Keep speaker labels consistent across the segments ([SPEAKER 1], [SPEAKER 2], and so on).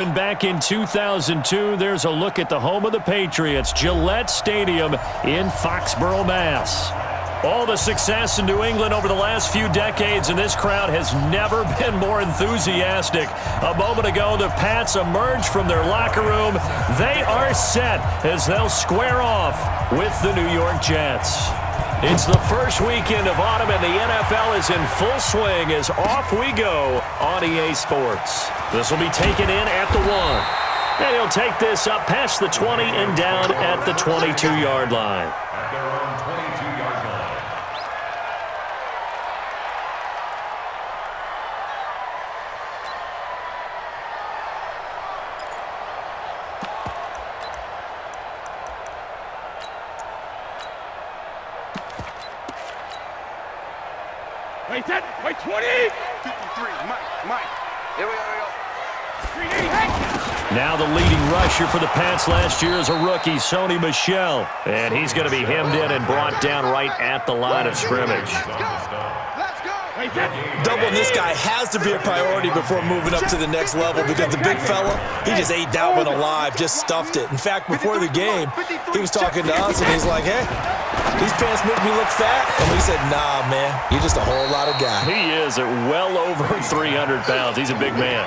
[SPEAKER 1] Back in 2002, there's a look at the home of the Patriots, Gillette Stadium in Foxborough, Mass. All the success in New England over the last few decades, and this crowd has never been more enthusiastic. A moment ago, the Pats emerged from their locker room. They are set as they'll square off with the New York Jets. It's the first weekend of autumn, and the NFL is in full swing as off we go on EA Sports. This will be taken in at the 1. And he'll take this up past the 20 and down at the 22-yard line.
[SPEAKER 2] At their own 22-yard line.
[SPEAKER 3] Wait, 10, wait, 20!
[SPEAKER 4] 53, Mike. Here we go.
[SPEAKER 3] 380, hey!
[SPEAKER 1] Now the leading rusher for the Pats last year is a rookie, Sony Michel. And he's going to be hemmed in and brought down right at the line of scrimmage.
[SPEAKER 4] Let's go!
[SPEAKER 3] Wait, 10!
[SPEAKER 5] Doubling this guy has to be a priority before moving up to the next level because the big fella, he just ate that one alive, just stuffed it. In fact, before the game, he was talking to us, and he's like, hey, these pants make me look fat. And we said, nah, man, you're just a whole lot of guy.
[SPEAKER 1] He is at well over 300 pounds. He's a big man.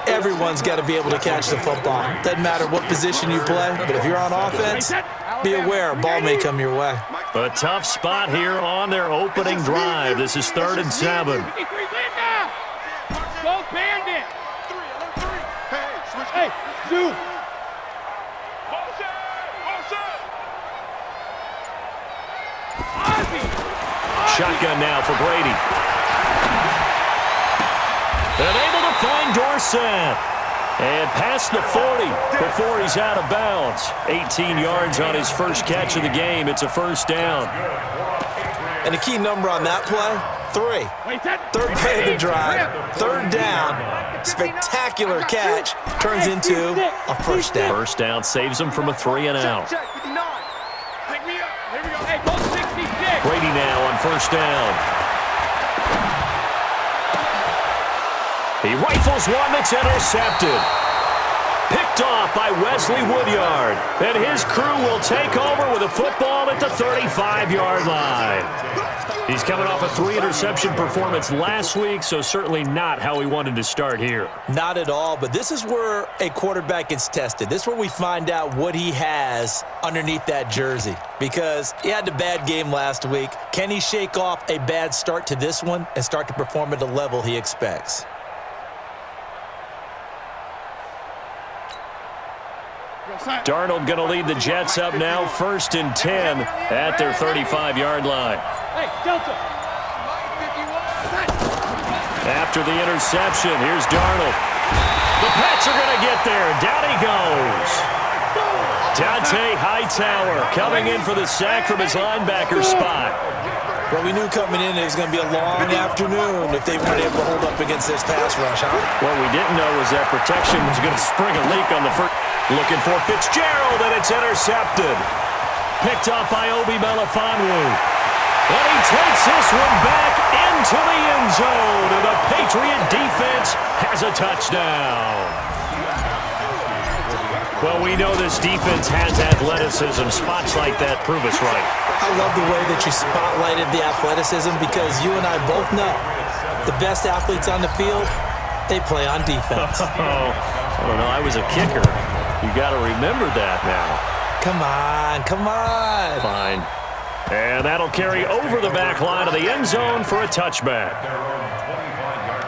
[SPEAKER 5] Everyone's got to be able to catch the football. Doesn't matter what position you play, but if you're on offense, be aware a ball may come your way.
[SPEAKER 1] A tough spot here on their opening drive. This is 3rd and 7.
[SPEAKER 3] Go Bandit!
[SPEAKER 4] Hey,
[SPEAKER 3] Zoom!
[SPEAKER 1] Shotgun now for Brady. And able to find Dorsett. And past the 40 before he's out of bounds. 18 yards on his first catch of the game. It's a first down.
[SPEAKER 5] And the key number on that play, 3. Third play of the drive, 3rd down, spectacular catch, turns into a first down.
[SPEAKER 1] First down saves him from a 3 and out.
[SPEAKER 3] Pick me up. Here we go. Hey, go 66.
[SPEAKER 1] Brady now on first down. He rifles one that's intercepted. Picked off by Wesley Woodyard. And his crew will take over with a football at the 35-yard line. He's coming off a 3-interception performance last week, so certainly not how he wanted to start here.
[SPEAKER 5] Not at all, but this is where a quarterback gets tested. This is where we find out what he has underneath that jersey. Because he had a bad game last week. Can he shake off a bad start to this one and start to perform at the level he expects?
[SPEAKER 1] Darnold going to lead the Jets up now, 1st and 10 at their 35-yard line.
[SPEAKER 3] Hey, Delta.
[SPEAKER 1] After the interception, here's Darnold. The Pats are going to get there. Down he goes. Dante Hightower coming in for the sack from his linebacker spot.
[SPEAKER 5] Well, we knew coming in it was going to be a long afternoon if they weren't able to hold up against this pass rush, huh?
[SPEAKER 1] What we didn't know was that protection was going to spring a leak on the first. Looking for Fitzgerald, and it's intercepted. Picked off by Obi Melifonwu. And he takes this one back into the end zone, and the Patriot defense has a touchdown. Well, we know this defense has athleticism. Spots like that prove us right.
[SPEAKER 5] I love the way that you spotlighted the athleticism because you and I both know the best athletes on the field, they play on defense.
[SPEAKER 1] I don't know. I was a kicker. You got to remember that now.
[SPEAKER 5] Come on.
[SPEAKER 1] Fine. And that'll carry over the back line of the end zone for a touchback.
[SPEAKER 2] Their own 25-yard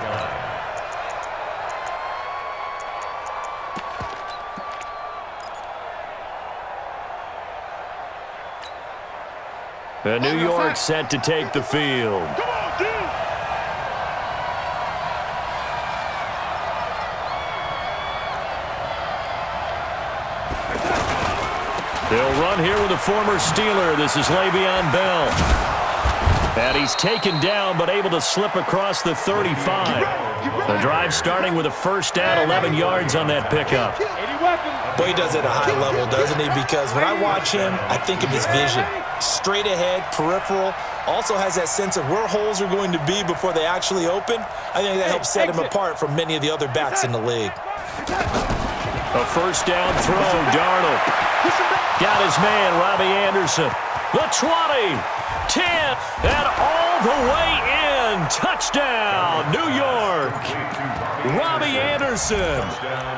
[SPEAKER 2] line.
[SPEAKER 1] And New York set to take the field. They'll run here with a former Steeler. This is Le'Veon Bell. And he's taken down but able to slip across the 35. The drive starting with a first down, 11 yards on that pickup.
[SPEAKER 5] Boy, he does it at a high level, doesn't he? Because when I watch him, I think of his vision. Straight ahead, peripheral, also has that sense of where holes are going to be before they actually open. I think that helps set him apart from many of the other backs in the league.
[SPEAKER 1] A first down throw, Darnold. Got his man, Robbie Anderson. The 20, 10, and all the way in. Touchdown, New York. Robbie Anderson,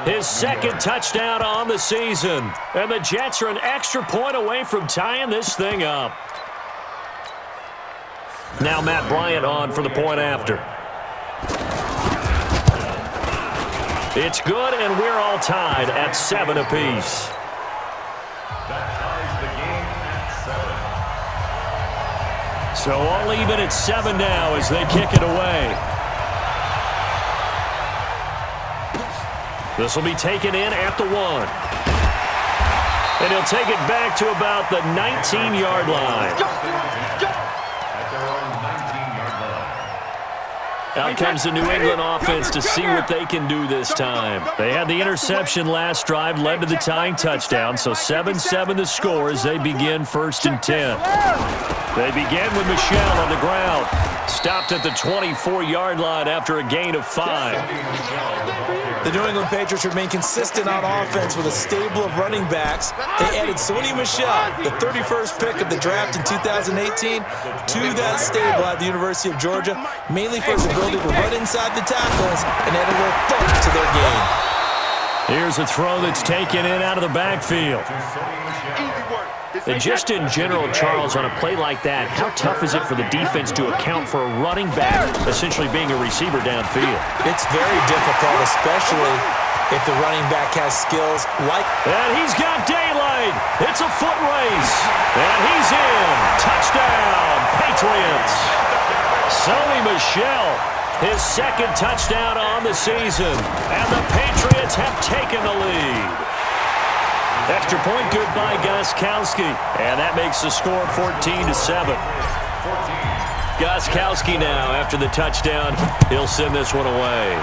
[SPEAKER 1] his second touchdown on the season. And the Jets are an extra point away from tying this thing up. Now Matt Bryant on for the point after. It's good, and we're all tied at 7 apiece.
[SPEAKER 2] That ties the game at 7.
[SPEAKER 1] So all even at 7 now as they kick it away. This will be taken in at the 1. And he'll take it back to about the 19-yard line. Out comes the New England offense to see what they can do this time. They had the interception last drive, led to the tying touchdown, so 7-7 the score as they begin 1st and 10. They begin with Michel on the ground. Stopped at the 24-yard line after a gain of 5.
[SPEAKER 5] The New England Patriots remain consistent on offense with a stable of running backs. They added Sony Michel, the 31st pick of the draft in 2018, to that stable at the University of Georgia, mainly for his ability to run inside the tackles and add a little funk to their game.
[SPEAKER 1] Here's a throw that's taken in out of the backfield. And just in general, Charles, on a play like that, how tough is it for the defense to account for a running back essentially being a receiver downfield?
[SPEAKER 5] It's very difficult, especially if the running back has skills like...
[SPEAKER 1] And he's got daylight. It's a foot race. And he's in. Touchdown, Patriots. Sony Michel, his second touchdown on the season. And the Patriots have taken the lead. Extra point good by Gostkowski. And that makes the score 14-7. Gostkowski now, after the touchdown, he'll send this one away.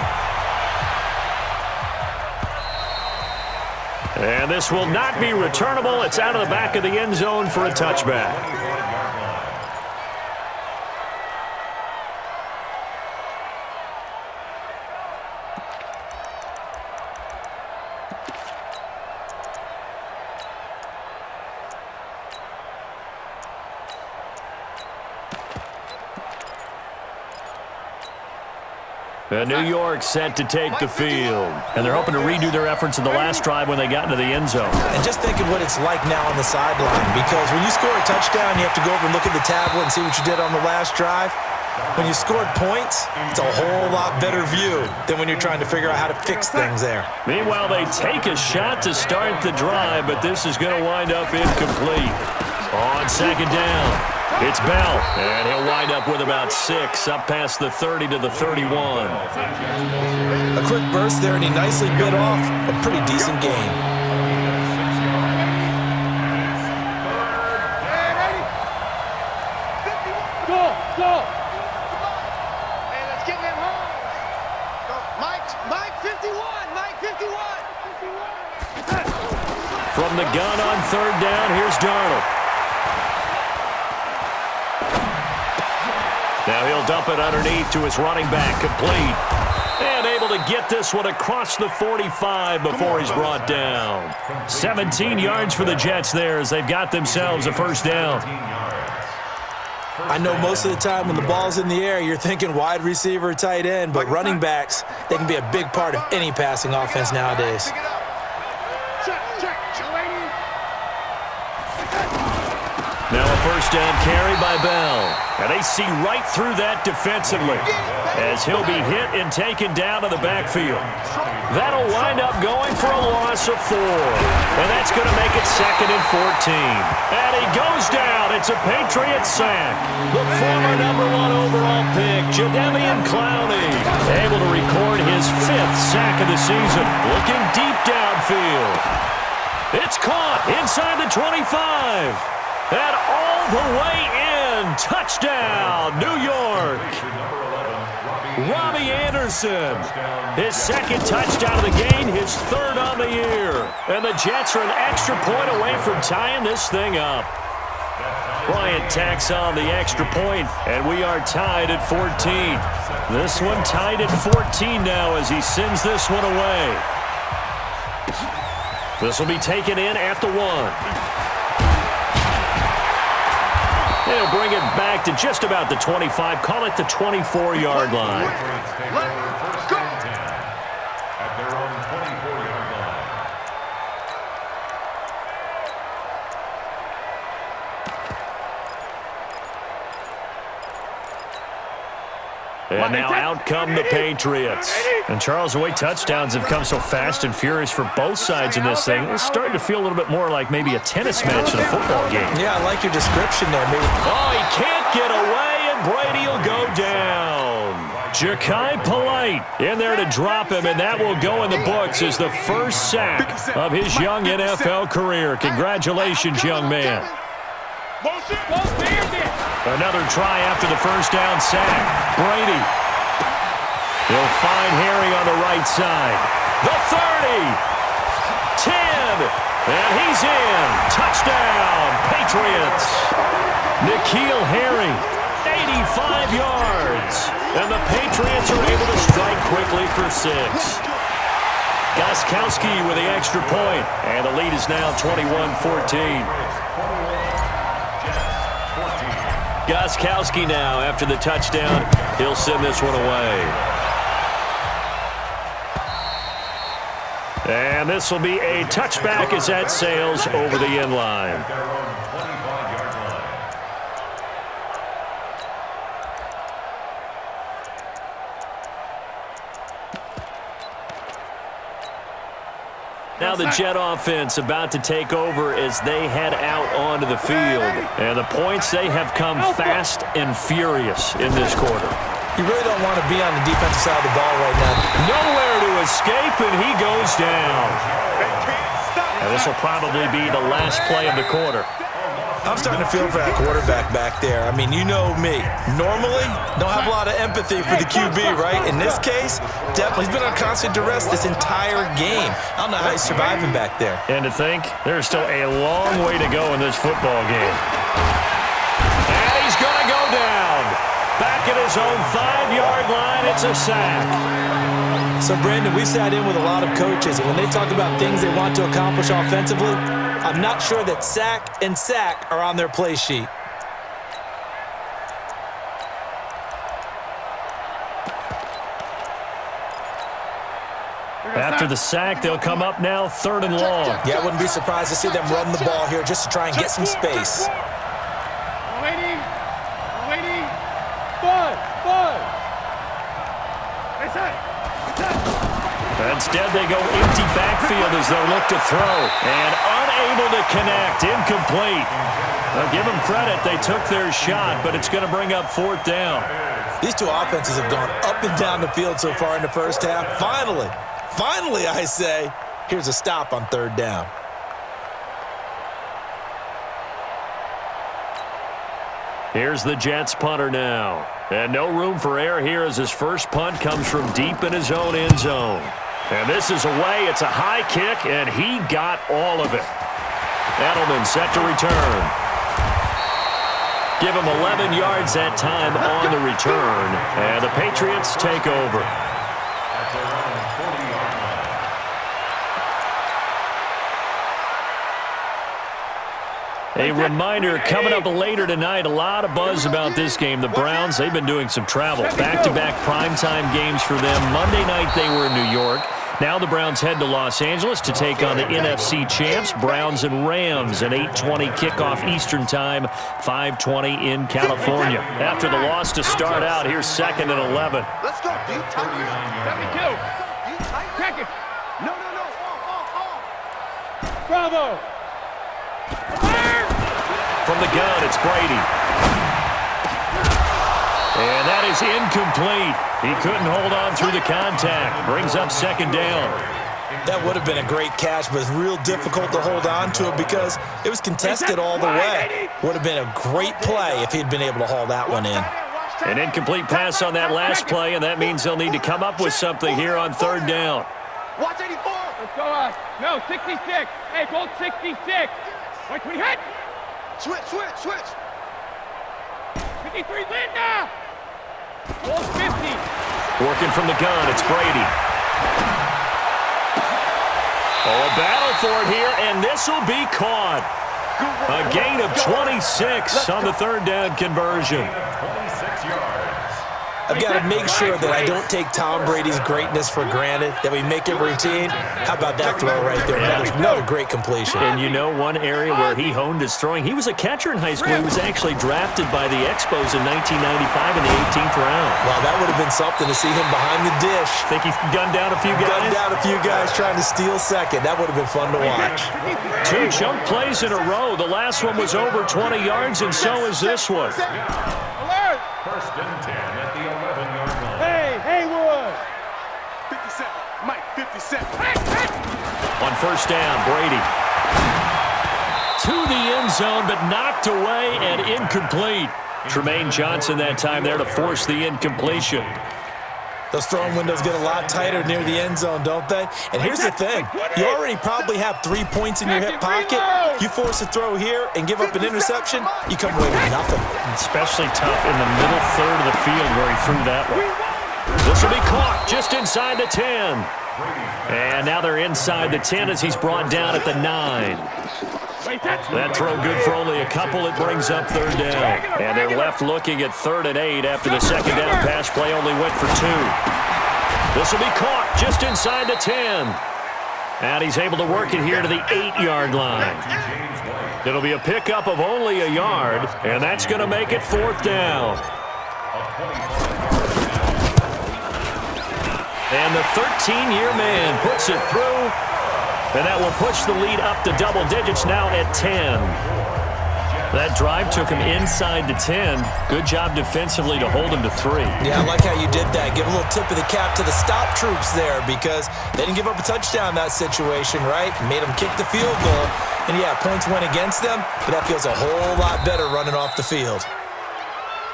[SPEAKER 1] And this will not be returnable. It's out of the back of the end zone for a touchback. New York set to take the field. And they're hoping to redo their efforts in the last drive when they got into the end zone.
[SPEAKER 5] And just think of what it's like now on the sideline, because when you score a touchdown, you have to go over and look at the tablet and see what you did on the last drive. When you scored points, it's a whole lot better view than when you're trying to figure out how to fix things there.
[SPEAKER 1] Meanwhile, they take a shot to start the drive, but this is going to wind up incomplete. On second down. It's Bell, and he'll wind up with about 6, up past the 30 to the 31.
[SPEAKER 5] A quick burst there, and he nicely bit off a pretty decent game.
[SPEAKER 3] Go!
[SPEAKER 4] Hey, let's get them home. Mike 51, Mike 51.
[SPEAKER 1] From the gun on third down, here's Darnold. Now he'll dump it underneath to his running back, complete. And able to get this one across the 45 before he's brought down. 17 yards for the Jets there as they've got themselves a first down.
[SPEAKER 5] I know most of the time when the ball's in the air, you're thinking wide receiver, tight end, but running backs, they can be a big part of any passing offense nowadays.
[SPEAKER 1] Now a first down carry by Bell. And they see right through that defensively as he'll be hit and taken down to the backfield. That'll wind up going for a loss of 4. And that's going to make it 2nd and 14. And he goes down. It's a Patriot sack. The former #1 overall pick, Jadeveon Clowney, able to record his 5th sack of the season. Looking deep downfield. It's caught inside the 25. And all the way in. Touchdown, New York. Robbie Anderson. His 2nd touchdown of the game, his 3rd on the year. And the Jets are an extra point away from tying this thing up. Bryant tacks on the extra point, and we are tied at 14. This one tied at 14 now as he sends this one away. This will be taken in at the 1. They'll bring it back to just about the 25. Call it the 24-yard line.
[SPEAKER 2] First and 10 at their own 24-yard line.
[SPEAKER 1] And now out come the Patriots. And Charles, the way touchdowns have come so fast and furious for both sides in this thing, it's starting to feel a little bit more like maybe a tennis match in a football game.
[SPEAKER 5] Yeah, I like your description there. Maybe.
[SPEAKER 1] Oh, he can't get away, and Brady will go down. Ja'Kai Polite in there to drop him, and that will go in the books as the first sack of his young NFL career. Congratulations, young man. Another try after the first down sack. Brady. He'll find Harry on the right side. The 30. 10. And he's in. Touchdown, Patriots. N'Keal Harry, 85 yards. And the Patriots are able to strike quickly for 6. Gostkowski with the extra point. And the lead is now 21-14. Gostkowski now after the touchdown. He'll send this one away. And this will be a touchback as that sails over the end line. Now the Jet offense about to take over as they head out onto the field. And the points, they have come fast and furious in this quarter.
[SPEAKER 5] You really don't want to be on the defensive side of the ball right now.
[SPEAKER 1] Nowhere to escape, and he goes down. And this will probably be the last play of the quarter.
[SPEAKER 5] I'm starting to feel for that quarterback back there. I mean, you know me. Normally, don't have a lot of empathy for the QB, right? In this case, definitely. He's been on constant duress this entire game. I don't know how he's surviving back there.
[SPEAKER 1] And to think, there's still a long way to go in this football game. And he's going to go down. Back at his own 5-yard line, it's a sack.
[SPEAKER 5] So, Brandon, we sat in with a lot of coaches, and when they talk about things they want to accomplish offensively, I'm not sure that sack and sack are on their play sheet.
[SPEAKER 1] After the sack, they'll come up now 3rd and long.
[SPEAKER 5] Yeah, I wouldn't be surprised to see them run the ball here just to try and get some space.
[SPEAKER 3] Waiting. Bud.
[SPEAKER 1] Instead, they go empty backfield as they'll look to throw. And unable to connect. Incomplete. Now, give them credit. They took their shot, but it's going to bring up 4th down.
[SPEAKER 5] These two offenses have gone up and down the field so far in the first half. Finally, I say, here's a stop on 3rd down.
[SPEAKER 1] Here's the Jets punter now. And no room for error here as his first punt comes from deep in his own end zone. And this is away. It's a high kick, and he got all of it. Edelman set to return. Give him 11 yards that time on the return. And the Patriots take over. A reminder, coming up later tonight, a lot of buzz about this game. The Browns, they've been doing some travel. Back-to-back primetime games for them. Monday night they were in New York. Now the Browns head to Los Angeles to take on the NFC champs, Browns and Rams, an 8:20 kickoff Eastern time, 5:20 in California. After the loss to start out, here's 2nd and 11.
[SPEAKER 4] Let's go. Deep tight.
[SPEAKER 3] 72.
[SPEAKER 4] Deep tight.
[SPEAKER 3] Check it.
[SPEAKER 4] No.
[SPEAKER 3] Bravo.
[SPEAKER 1] From the gun, it's Brady. And that is incomplete. He couldn't hold on through the contact. Brings up 2nd down.
[SPEAKER 5] That would have been a great catch, but it's real difficult to hold on to it because it was contested all the way. Would have been a great play if he'd been able to haul that one in.
[SPEAKER 1] An incomplete pass on that last play, and that means they'll need to come up with something here on 3rd down.
[SPEAKER 4] Watch 84.
[SPEAKER 3] Let's go. No, 66. Hey, bolt 66. Watch when he hit.
[SPEAKER 4] Switch.
[SPEAKER 3] 53, Linda. Bolt 50.
[SPEAKER 1] Working from the gun, it's Brady. Oh, a battle for it here, and this will be caught. A gain of 26 on the third down conversion.
[SPEAKER 2] 26 yards.
[SPEAKER 5] I've got to make sure that I don't take Tom Brady's greatness for granted, that we make it routine. How about that throw right there? Another great completion.
[SPEAKER 1] And you know one area where he honed his throwing? He was a catcher in high school. He was actually drafted by the Expos in 1995 in the 18th round.
[SPEAKER 5] Well, that would have been something to see him behind the dish.
[SPEAKER 1] Think he gunned down a few guys?
[SPEAKER 5] Gunned down a few guys trying to steal second. That would have been fun to watch.
[SPEAKER 1] 2 chunk plays in a row. The last one was over 20 yards, and so is this one.
[SPEAKER 3] Alert!
[SPEAKER 2] First and 10 at the 11-yard line.
[SPEAKER 3] Hey, Haywood!
[SPEAKER 4] 57. Mike, 57.
[SPEAKER 1] On first down, Brady. To the end zone, but knocked away and incomplete. Tremaine Johnson that time there to force the incompletion.
[SPEAKER 5] Those throwing windows get a lot tighter near the end zone, don't they? And here's the thing. You already probably have 3 points in your hip pocket. You force a throw here and give up an interception, you come away with nothing.
[SPEAKER 1] Especially tough in the middle third of the field where he threw that one. This will be caught just inside the 10. And now they're inside the 10 as he's brought down at the 9. That throw good for only a couple. It brings up third down. And they're left looking at 3rd and 8 after the second down pass play only went for 2. This will be caught just inside the 10. And he's able to work it here to the 8-yard line. It'll be a pickup of only a yard, and that's going to make it 4th down. And the 13-year man puts it through. And that will push the lead up to double digits now at 10. That drive took him inside the 10. Good job defensively to hold him to 3.
[SPEAKER 5] Yeah, I like how you did that. Give a little tip of the cap to the stop troops there because they didn't give up a touchdown in that situation, right? Made them kick the field goal. And, yeah, points went against them, but that feels a whole lot better running off the field.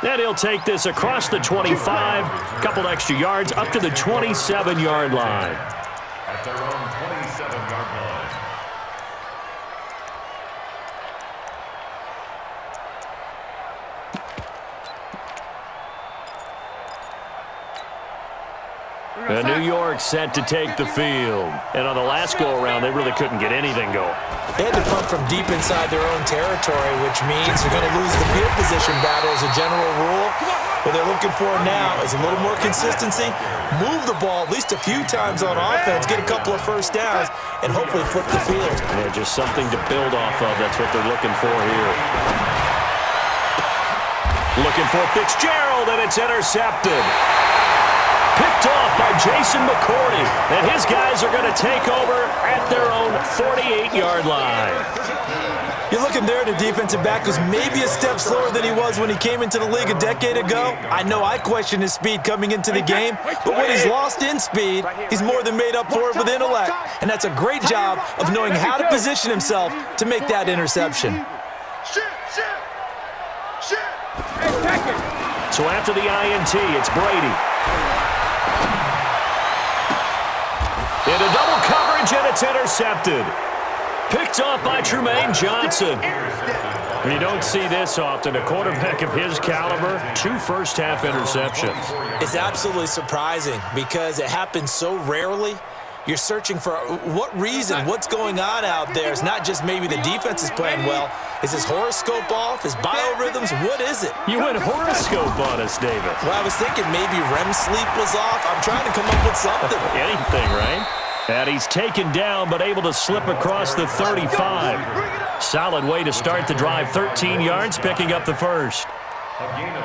[SPEAKER 1] And he'll take this across the 25, a couple extra yards up to the 27-yard line.
[SPEAKER 2] At their own 27-yard line.
[SPEAKER 1] And New York set to take the field. And on the last go-around, they really couldn't get anything going.
[SPEAKER 5] They had to punt from deep inside their own territory, which means they're going to lose the field position battle as a general rule. What they're looking for now is a little more consistency, move the ball at least a few times on offense, get a couple of first downs, and hopefully flip the field.
[SPEAKER 1] Yeah, just something to build off of. That's what they're looking for here. Looking for Fitzgerald, and it's intercepted. Picked off by Jason McCourty, and his guys are going to take over at their own 48-yard line.
[SPEAKER 5] You're looking there at a defensive back who's maybe a step slower than he was when he came into the league a decade ago. I know I questioned his speed coming into the game, but when he's lost in speed, he's more than made up for it with intellect. And that's a great job of knowing how to position himself to make that interception.
[SPEAKER 1] So after the INT, it's Brady. Into double coverage, and it's intercepted. Picked off by Tremaine Johnson. You don't see this often. A quarterback of his caliber, 2 first-half interceptions.
[SPEAKER 5] It's absolutely surprising because it happens so rarely. You're searching for what reason, what's going on out there. It's not just maybe the defense is playing well. Is his horoscope off? His biorhythms? What is it?
[SPEAKER 1] You went horoscope on us, David.
[SPEAKER 5] Well, I was thinking maybe REM sleep was off. I'm trying to come up with something.
[SPEAKER 1] Anything, right? And he's taken down, but able to slip across the 35. Solid way to start the drive. 13 yards, picking up the first.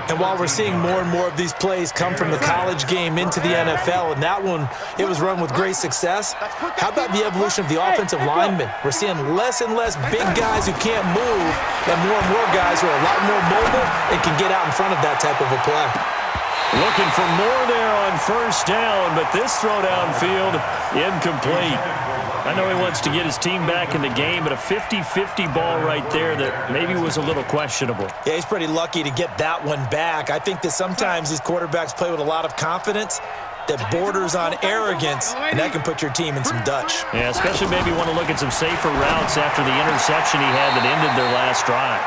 [SPEAKER 5] And while we're seeing more and more of these plays come from the college game into the NFL, and that one, it was run with great success, how about the evolution of the offensive linemen? We're seeing less and less big guys who can't move, and more guys who are a lot more mobile and can get out in front of that type of a play.
[SPEAKER 1] Looking for more there on first down, but this throw downfield, incomplete. I know he wants to get his team back in the game, but a 50-50 ball right there that maybe was a little questionable.
[SPEAKER 5] Yeah, he's pretty lucky to get that one back. I think that sometimes these quarterbacks play with a lot of confidence that borders on arrogance, and that can put your team in some Dutch.
[SPEAKER 1] Yeah, especially maybe want to look at some safer routes after the interception he had that ended their last drive.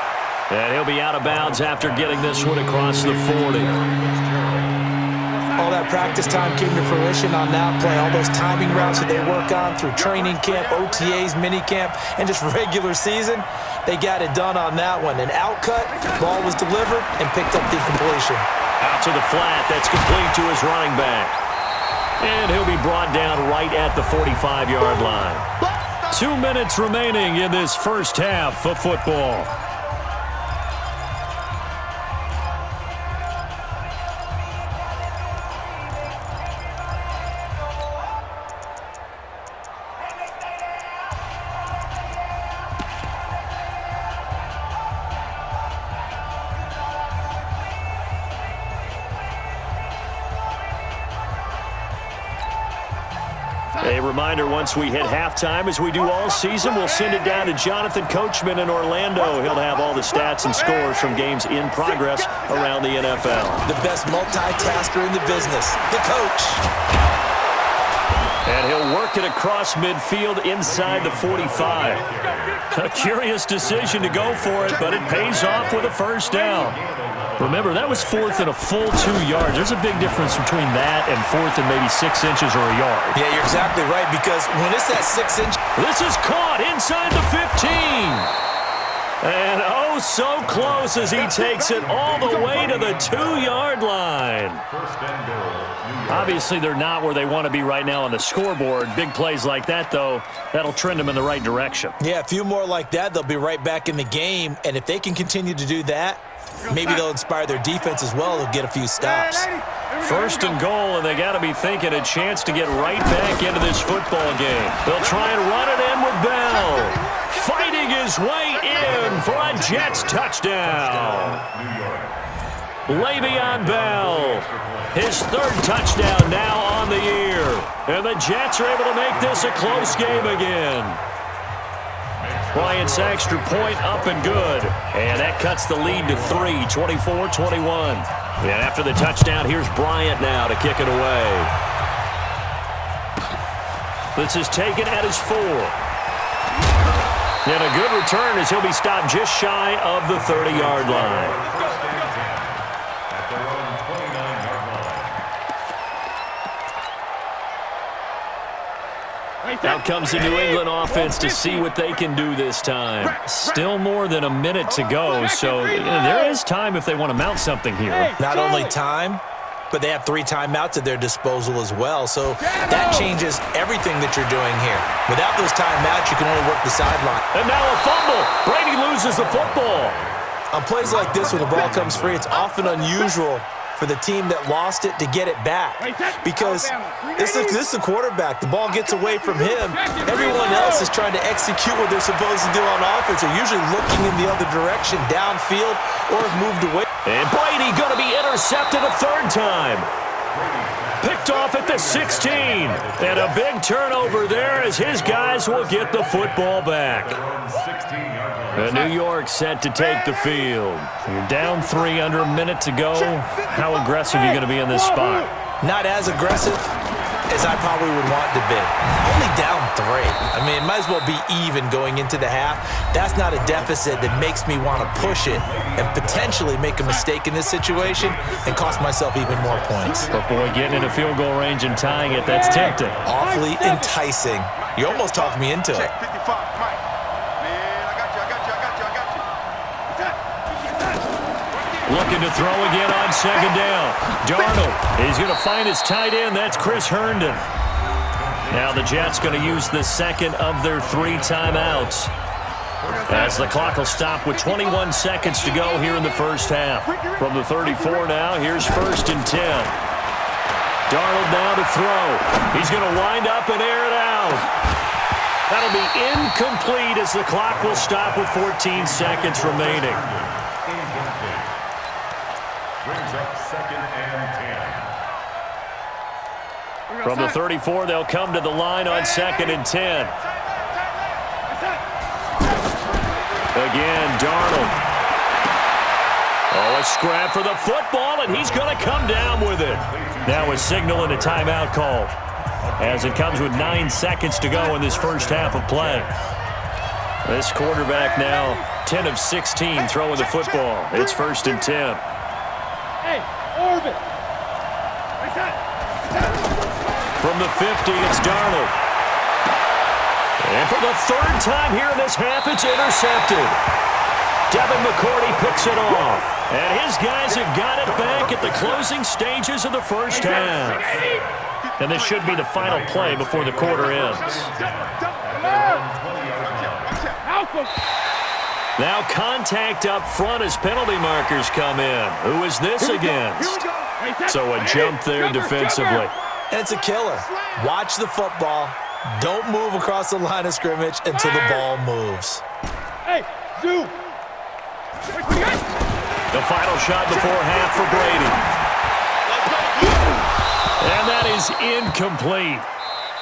[SPEAKER 1] And he'll be out of bounds after getting this one across the 40.
[SPEAKER 5] All that practice time came to fruition on that play. All those timing routes that they work on through training camp, OTAs, minicamp, and just regular season, they got it done on that one. An out cut, ball was delivered, and picked up the completion.
[SPEAKER 1] Out to the flat. That's complete to his running back. And he'll be brought down right at the 45-yard line. 2 minutes remaining in this first half of football. A reminder, once we hit halftime, as we do all season, we'll send it down to Jonathan Coachman in Orlando. He'll have all the stats and scores from games in progress around the NFL.
[SPEAKER 5] The best multitasker in the business, the coach.
[SPEAKER 1] And he'll work it across midfield inside the 45. A curious decision to go for it, but it pays off with a first down. Remember, that was fourth and a full 2 yards. There's a big difference between that and fourth and maybe 6 inches or a yard.
[SPEAKER 5] Yeah, you're exactly right, because when it's that 6 inch.
[SPEAKER 1] This is caught inside the 15. And oh, so close as he takes it all the way to the 2-yard line. Obviously, they're not where they want to be right now on the scoreboard. Big plays like that, though, that'll trend them in the right direction.
[SPEAKER 5] Yeah, a few more like that, they'll be right back in the game. And if they can continue to do that, maybe they'll inspire their defense as well. They'll get a few stops.
[SPEAKER 1] First and goal, and they got to be thinking a chance to get right back into this football game. They'll try and run it in with Bell. Fighting his way in for a Jets touchdown. Le'Veon Bell, his third touchdown now on the year. And the Jets are able to make this a close game again. Bryant's extra point up and good. And that cuts the lead to 3, 24-21. And after the touchdown, here's Bryant now to kick it away. This is taken at his 4. And a good return as he'll be stopped just shy of the 30-yard line. Out comes the New England offense to see what they can do this time. Still more than a minute to go, so there is time if they want to mount something here.
[SPEAKER 5] Not only time, but they have 3 timeouts at their disposal as well, so that changes everything that you're doing here. Without those timeouts, you can only work the sideline.
[SPEAKER 1] And now a fumble. Brady loses the football.
[SPEAKER 5] On plays like this, when the ball comes free, it's often unusual for the team that lost it to get it back, because this is the quarterback. The ball gets away from him. Everyone else is trying to execute what they're supposed to do on offense. They're usually looking in the other direction, downfield, or have moved away.
[SPEAKER 1] And Brady going to be intercepted a third time. Picked off at the 16. And a big turnover there as his guys will get the football back. And New York set to take the field. You're down 3 under a minute to go. How aggressive are you going to be in this spot?
[SPEAKER 5] Not as aggressive as I probably would want to be. Only down 3. I mean, it might as well be even going into the half. That's not a deficit that makes me want to push it and potentially make a mistake in this situation and cost myself even more points.
[SPEAKER 1] But boy, getting into field goal range and tying it, that's tempting.
[SPEAKER 5] Awfully enticing. You almost talked me into it.
[SPEAKER 1] Looking to throw again on second down. Darnold, he's going to find his tight end. That's Chris Herndon. Now the Jets going to use the second of their 3 timeouts, as the clock will stop with 21 seconds to go here in the first half. From the 34 now, here's 1st and 10. Darnold now to throw. He's going to wind up and air it out. That'll be incomplete as the clock will stop with 14 seconds remaining.
[SPEAKER 2] Brings up 2nd and 10.
[SPEAKER 1] From the 34, they'll come to the line on 2nd and 10. Again, Darnold. Oh, a scrap for the football, and he's going to come down with it. Now a signal and a timeout call, as it comes with 9 seconds to go in this first half of play. This quarterback now 10 of 16 throwing the football. It's 1st and 10.
[SPEAKER 3] Hey, Orvin.
[SPEAKER 1] From the 50, it's Darnold. And for the third time here in this half, it's intercepted. Devin McCourty picks it off. And his guys have got it back at the closing stages of the first half. And this should be the final play before the quarter ends. Now contact up front as penalty markers come in. Who is this against? So a jump there defensively.
[SPEAKER 5] And it's a killer. Watch the football. Don't move across the line of scrimmage until the ball moves.
[SPEAKER 3] Hey, zoom.
[SPEAKER 1] The final shot before half for Brady. And that is incomplete.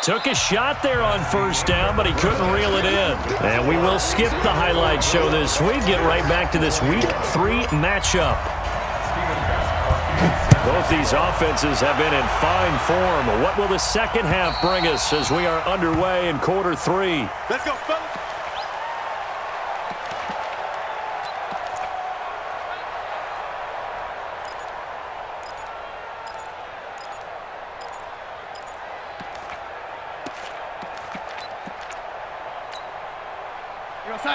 [SPEAKER 1] Took a shot there on first down, but he couldn't reel it in. And we will skip the highlight show this week. Get right back to this Week 3 matchup. Both these offenses have been in fine form. What will the second half bring us as we are underway in quarter 3?
[SPEAKER 4] Let's go, fellas.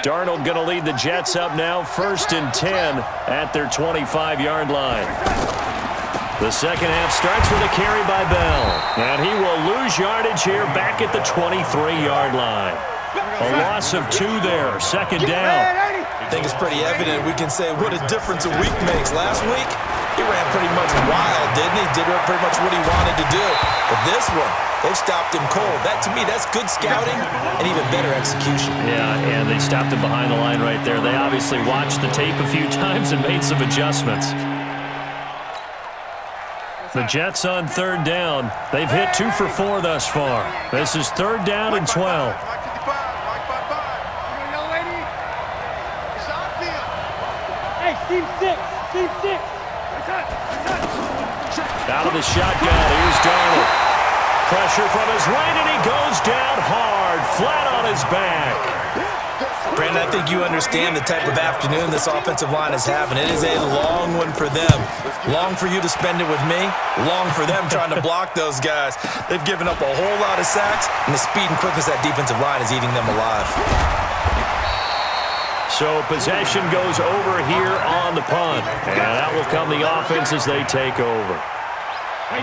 [SPEAKER 1] Darnold going to lead the Jets up now, 1st and 10 at their 25-yard line. The second half starts with a carry by Bell, and he will lose yardage here back at the 23-yard line. A loss of 2 there, second down.
[SPEAKER 5] I think it's pretty evident we can say what a difference a week makes. Last week, he ran pretty much wild, didn't he? Did pretty much what he wanted to do. But this one, they've stopped him cold. That, to me, that's good scouting and even better execution.
[SPEAKER 1] Yeah, and they stopped him behind the line right there. They obviously watched the tape a few times and made some adjustments. The Jets on 3rd down. They've hit 2 for 4 thus far. This is 3rd down and 12.
[SPEAKER 3] Hey, team 6. Team 6.
[SPEAKER 1] Out of the shotgun, here's Darnold. Pressure from his right, and he goes down hard, flat on his back.
[SPEAKER 5] Brandon, I think you understand the type of afternoon this offensive line is having. It is a long one for them. Long for you to spend it with me. Long for them trying to block those guys. They've given up a whole lot of sacks, and the speed and quickness of that defensive line is eating them alive.
[SPEAKER 1] So possession goes over here on the punt, and that will come the offense as they take over.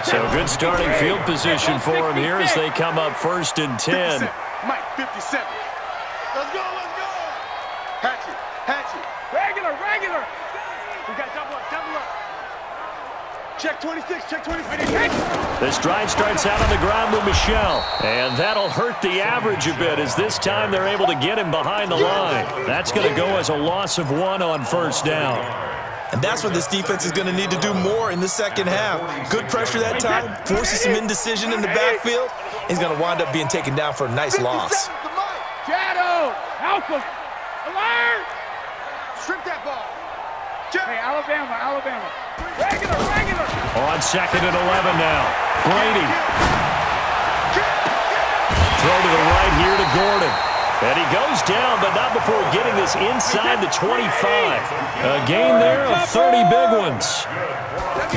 [SPEAKER 1] So good starting field position for them here as they come up 1st and 10.
[SPEAKER 4] Mike, 57. Let's go, let's go. Hatchet, hatchet.
[SPEAKER 3] Regular.
[SPEAKER 4] We got double up. Check 26, check 26.
[SPEAKER 1] This drive starts out on the ground with Michel, and that'll hurt the average a bit as this time they're able to get him behind the line. That's going to go as a loss of 1 on 1st down.
[SPEAKER 5] And that's what this defense is going to need to do more in the second half. Good pressure that time, forces some indecision in the backfield. He's going to wind up being taken down for a nice loss.
[SPEAKER 3] Shadow. Alpha. Alert.
[SPEAKER 4] Strip that ball.
[SPEAKER 3] Hey, Alabama. Regular.
[SPEAKER 1] On 2nd and 11 now. Brady. Throw to the right here to Gordon. And he goes down, but not before getting this inside the 25. A gain there of 30 big ones.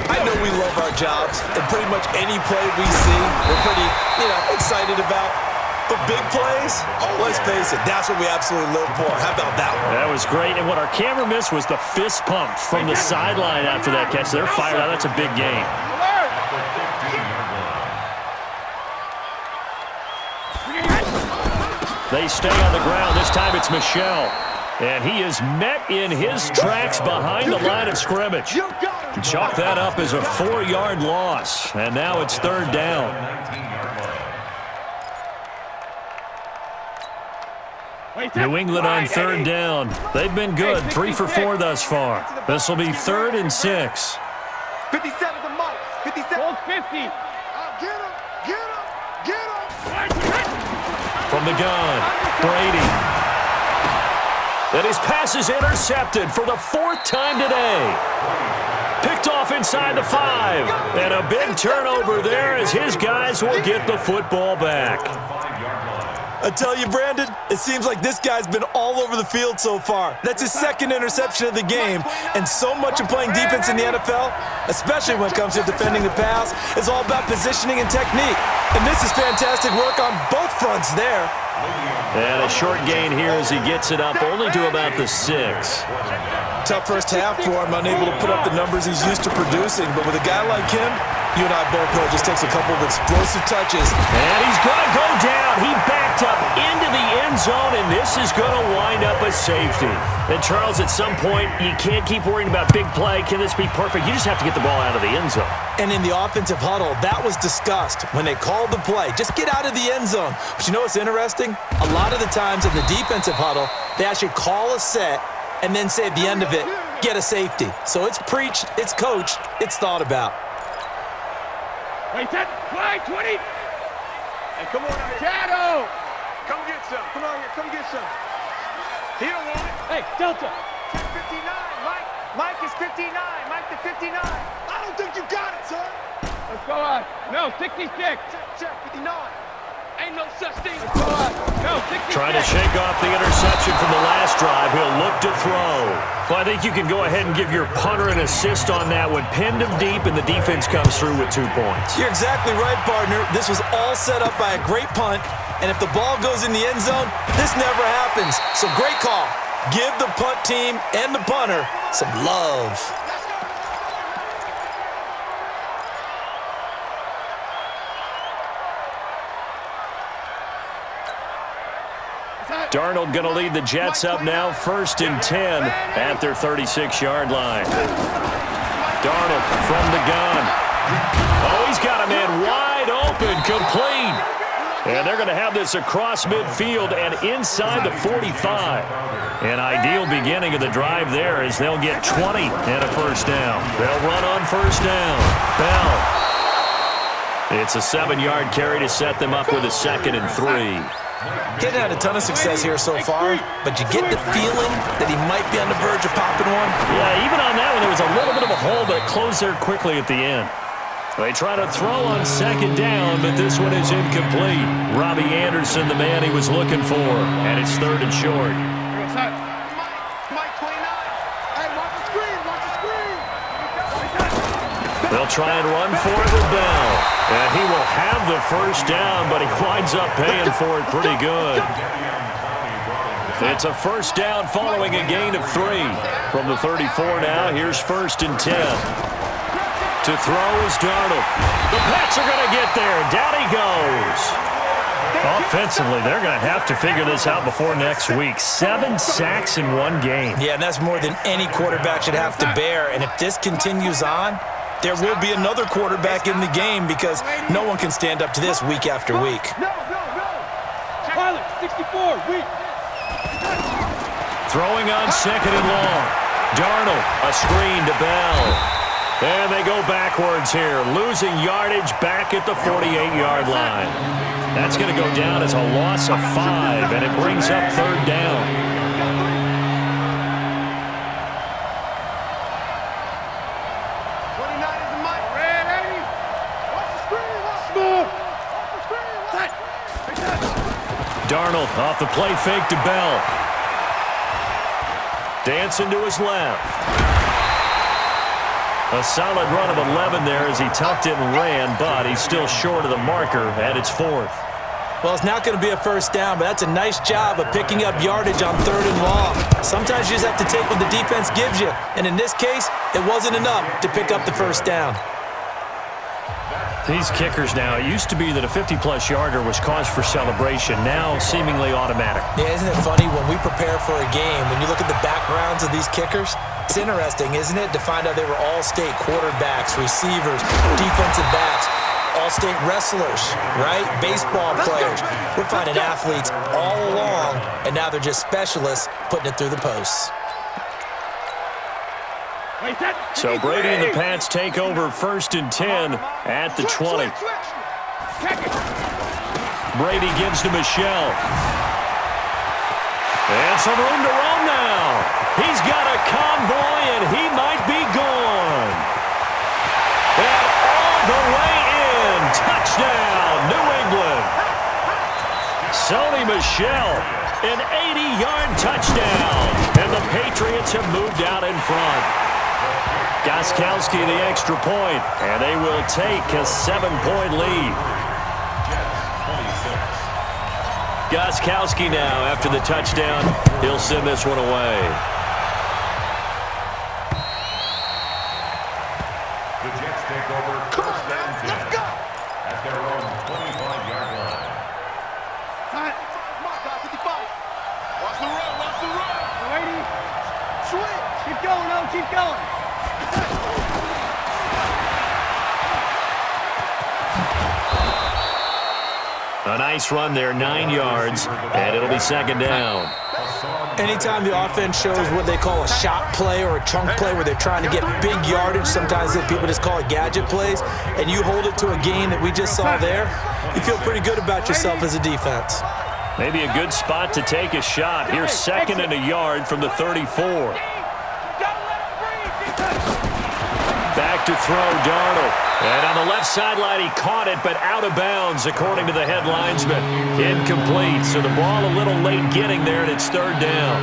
[SPEAKER 5] I know we love our jobs, and pretty much any play we see, we're pretty, excited about. But big plays, let's face it, that's what we absolutely live for. How about that one?
[SPEAKER 1] That was great, and what our camera missed was the fist pump from the sideline after that catch. They're fired out. That's a big gain. They stay on the ground. This time it's Michel. And he is met in his tracks behind the line of scrimmage. Chalk that up as a 4-yard loss. And now it's 3rd down. New England on 3rd down. They've been good. 3 for 4 thus far. This will be 3rd and 6.
[SPEAKER 4] 57 to Mike. 57.
[SPEAKER 3] Hold 50.
[SPEAKER 4] Get him.
[SPEAKER 1] From the gun, Brady. And his pass is intercepted for the 4th time today. Picked off inside the 5. And a big turnover there as his guys will get the football back.
[SPEAKER 5] I tell you, Brandon, it seems like this guy's been all over the field so far. That's his 2nd interception of the game. And so much of playing defense in the NFL, especially when it comes to defending the pass, is all about positioning and technique. And this is fantastic work on both fronts there.
[SPEAKER 1] And a short gain here as he gets it up only to about the 6.
[SPEAKER 5] Tough first half for him, unable to put up the numbers he's used to producing. But with a guy like him, you and I both know it just takes a couple of explosive touches.
[SPEAKER 1] And he's going to go down. He backed up into the end zone, and this is going to wind up a safety. And, Charles, at some point, you can't keep worrying about big play. Can this be perfect? You just have to get the ball out of the end zone.
[SPEAKER 5] And in the offensive huddle, that was discussed when they called the play. Just get out of the end zone. But you know what's interesting? A lot of the times in the defensive huddle, they actually call a set and then say at the end of it, get a safety. So it's preached, it's coached, it's thought about.
[SPEAKER 3] Wait, that fly 20.
[SPEAKER 4] Hey, come on out here.
[SPEAKER 3] Shadow.
[SPEAKER 4] Come get some. Come on here. Come get some. He don't want it.
[SPEAKER 3] Hey, Delta.
[SPEAKER 4] Check 59. Mike is 59. Mike the 59. I don't think you got it, son.
[SPEAKER 3] Let's go on. No, 66.
[SPEAKER 4] Check 59. Ain't no such thing.
[SPEAKER 3] Let's go on. No, 66.
[SPEAKER 1] Trying to shake off the interception from the last drive. He'll look to throw. Well, I think you can go ahead and give your punter an assist on that one. Pinned him deep, and the defense comes through with 2 points.
[SPEAKER 5] You're exactly right, partner. This was all set up by a great punt, and if the ball goes in the end zone, this never happens. So great call. Give the punt team and the punter some love.
[SPEAKER 1] Darnold going to lead the Jets up now, 1st and 10 at their 36-yard line. Darnold from the gun. Oh, he's got a man wide open, complete. And they're going to have this across midfield and inside the 45. An ideal beginning of the drive there as they'll get 20 and a first down. They'll run on first down. Bell. It's a 7-yard carry to set them up with a 2nd and 3.
[SPEAKER 5] Hadn't had a ton of success here so far, but you get the feeling that he might be on the verge of popping one.
[SPEAKER 1] Yeah, even on that one, there was a little bit of a hole, but it closed there quickly at the end. They try to throw on 2nd down, but this one is incomplete. Robbie Anderson, the man he was looking for, and it's 3rd and short.
[SPEAKER 4] Mike 29. Hey, watch the screen. Watch the screen.
[SPEAKER 1] They'll try and run for it with Bell. And he will have the first down, but he winds up paying for it pretty good. It's a first down following a gain of 3. From the 34 now, here's 1st and 10. To throw is Darnold. The Pats are going to get there. Down he goes. Offensively, they're going to have to figure this out before next week. 7 sacks in 1 game.
[SPEAKER 5] Yeah, and that's more than any quarterback should have to bear. And if this continues on, there will be another quarterback in the game because no one can stand up to this week after week.
[SPEAKER 3] Pilot, 64, weak.
[SPEAKER 1] Throwing on 2nd and long. Darnold, a screen to Bell. And they go backwards here, losing yardage back at the 48-yard line. That's going to go down as a loss of 5, and it brings up 3rd down. Darnold off the play fake to Bell. Dancing to his left. A solid run of 11 there as he tucked it and ran, but he's still short of the marker, and it's 4th.
[SPEAKER 5] Well, it's not going to be a first down, but that's a nice job of picking up yardage on 3rd and long. Sometimes you just have to take what the defense gives you, and in this case, it wasn't enough to pick up the first down.
[SPEAKER 1] These kickers now, it used to be that a 50-plus yarder was cause for celebration, now seemingly automatic.
[SPEAKER 5] Yeah, isn't it funny when we prepare for a game, when you look at the backgrounds of these kickers, it's interesting, isn't it, to find out they were all-state quarterbacks, receivers, defensive backs, all-state wrestlers, right? Baseball players. We're finding athletes all along, and now they're just specialists putting it through the posts.
[SPEAKER 1] So Brady and the Pats take over 1st and 10 at the 20. Brady gives to Michelle. And some room to roam now. He's got a convoy, and he might be gone. And all the way in. Touchdown, New England. Sony Michel, an 80-yard touchdown. And the Patriots have moved out in front. Gostkowski the extra point, and they will take a 7-point lead. Gostkowski now after the touchdown. He'll send this one away.
[SPEAKER 2] The Jets take over first and 10 at their own 25-yard line.
[SPEAKER 4] Come on, guys, 55. Watch the run, watch the run.
[SPEAKER 3] Ready?
[SPEAKER 4] Switch.
[SPEAKER 3] Keep going, no, keep going.
[SPEAKER 1] A nice run there, 9 yards, and it'll be second down.
[SPEAKER 5] Anytime the offense shows what they call a shot play or a chunk play where they're trying to get big yardage, sometimes people just call it gadget plays, and you hold it to a gain that we just saw there, you feel pretty good about yourself as a defense.
[SPEAKER 1] Maybe a good spot to take a shot. Here's second and a yard from the 34. Back to throw, Darnold. And on the left sideline, he caught it, but out of bounds, according to the head linesman. Incomplete, so the ball a little late getting there, and it's third down.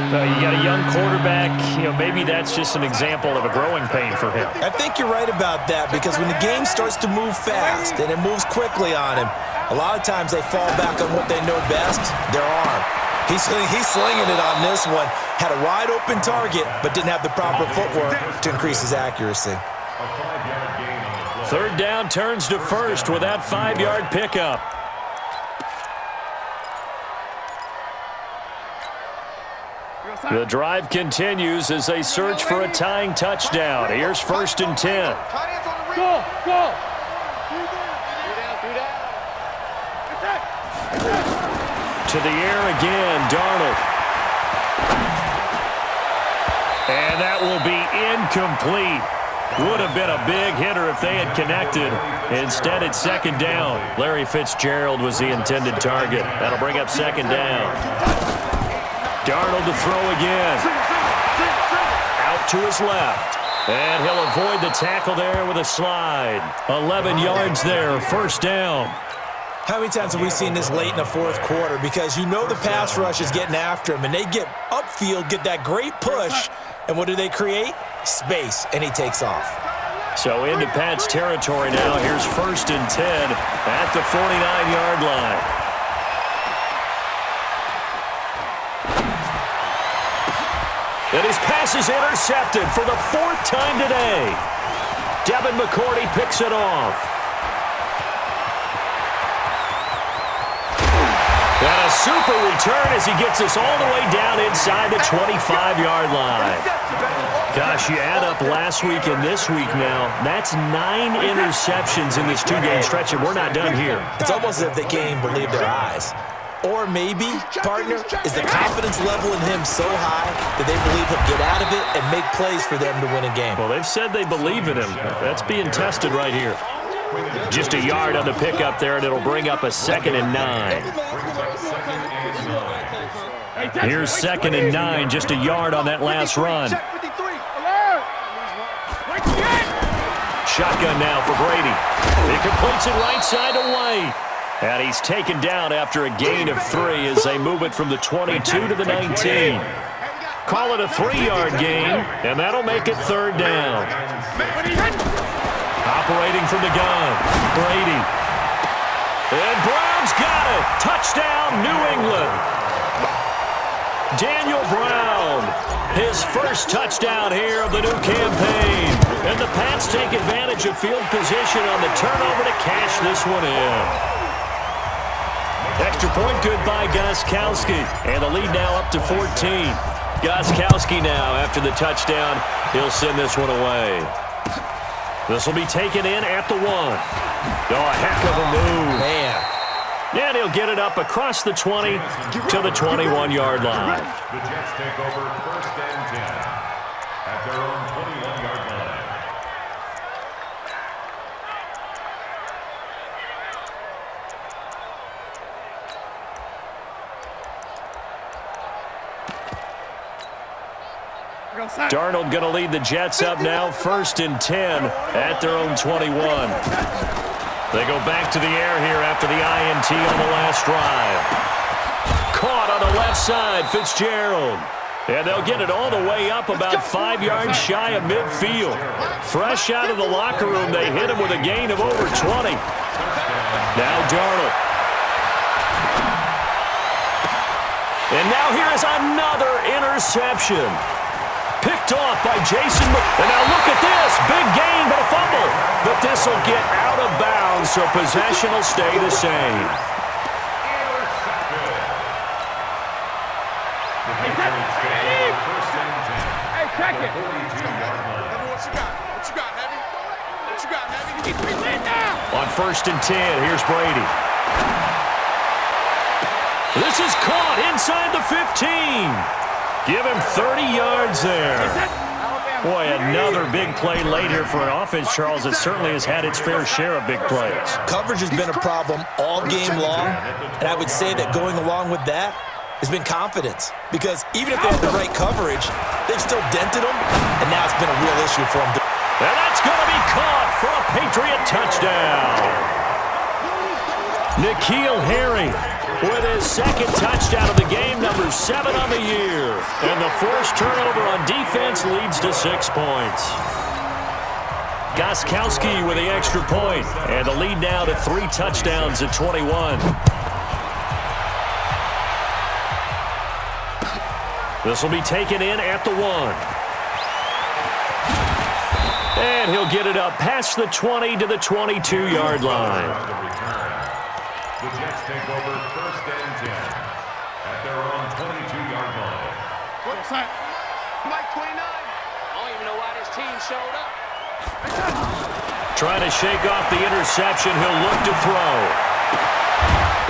[SPEAKER 1] You got a young quarterback. Maybe that's just an example of a growing pain for him.
[SPEAKER 5] I think you're right about that, because when the game starts to move fast and it moves quickly on him, a lot of times they fall back on what they know best, their arm. He's slinging it on this one. Had a wide-open target, but didn't have the proper footwork to increase his accuracy.
[SPEAKER 1] Third down turns to first with that 5-yard pickup. The drive continues as they search for a tying touchdown. Here's first and 10.
[SPEAKER 3] Go, go.
[SPEAKER 1] To the air again, Darnold. And that will be incomplete. Would have been a big hitter if they had connected. Instead, it's second down. Larry Fitzgerald was the intended target. That'll bring up second down. Darnold to throw again. Out to his left. And he'll avoid the tackle there with a slide. 11 yards there, first down.
[SPEAKER 5] How many times have we seen this late in the fourth quarter? Because you know the pass rush is getting after him, and they get upfield, get that great push, and what do they create? Space, and he takes off.
[SPEAKER 1] So into Pat's territory now. Here's first and 10 at the 49-yard line. And his pass is intercepted for the 4th time today. Devin McCourty picks it off. And a super return as he gets us all the way down inside the 25-yard line. Gosh, you add up last week and this week now, that's 9 interceptions in this 2-game stretch, and we're not done here.
[SPEAKER 5] It's almost as if they can't even believe their eyes. Or maybe, partner, is the confidence level in him so high that they believe he'll get out of it and make plays for them to win a game.
[SPEAKER 1] Well, they've said they believe in him. That's being tested right here. Just a yard on the pickup there, and it'll bring up a second and 9. Here's second and 9, just a yard on that last run. Shotgun now for Brady. He completes it right side to White. And he's taken down after a gain of 3 as they move it from the 22 to the 19. Call it a 3-yard gain, and that'll make it third down. Operating from the gun, Brady. And Brown's got it. Touchdown, New England. Daniel Brown, his first touchdown here of the new campaign. And the Pats take advantage of field position on the turnover to cash this one in. Extra point good by Gostkowski. And the lead now up to 14. Gostkowski now after the touchdown. He'll send this one away. This will be taken in at the 1. Oh, a heck of a move.
[SPEAKER 5] Man.
[SPEAKER 1] And he'll get it up across the 20 to the 21-yard line.
[SPEAKER 2] The Jets take over first and 10 at their own 21-yard line.
[SPEAKER 1] Darnold going to lead the Jets up now, first and 10 at their own 21. They go back to the air here after the INT on the last drive. Caught on the left side, Fitzgerald. And they'll get it all the way up about 5 yards shy of midfield. Fresh out of the locker room, they hit him with a gain of over 20. Now Darnold. And now here is another interception. Picked off by Jason. And now look at this. Big gain, but a fumble. But this will get out of bounds, so possession will stay the same.
[SPEAKER 3] Hey, check it.
[SPEAKER 4] What you got? What you got, Heavy? What you got, Heavy?
[SPEAKER 1] On 1st and 10, here's Brady. This is caught inside the 15. Give him 30 yards there. Boy, another big play late here for an offense, Charles. It certainly has had its fair share of big plays.
[SPEAKER 5] Coverage has been a problem all game long, and I would say that going along with that has been confidence. Because even if they had the right coverage, they've still dented them, and now it's been a real issue for them.
[SPEAKER 1] And that's going to be caught for a Patriot touchdown. N'Keal Harry with his second touchdown of the game, number 7 on the year. And the forced turnover on defense leads to 6 points. Gostkowski with the extra point, and the lead now to 3 touchdowns at 21. This will be taken in at the 1. And he'll get it up past the 20 to the 22-yard line.
[SPEAKER 2] The Jets take over 1st and 10 at their own 22-yard line.
[SPEAKER 4] What's that? Mike 29. I don't even know why this team showed up.
[SPEAKER 1] Trying to shake off the interception. He'll look to throw.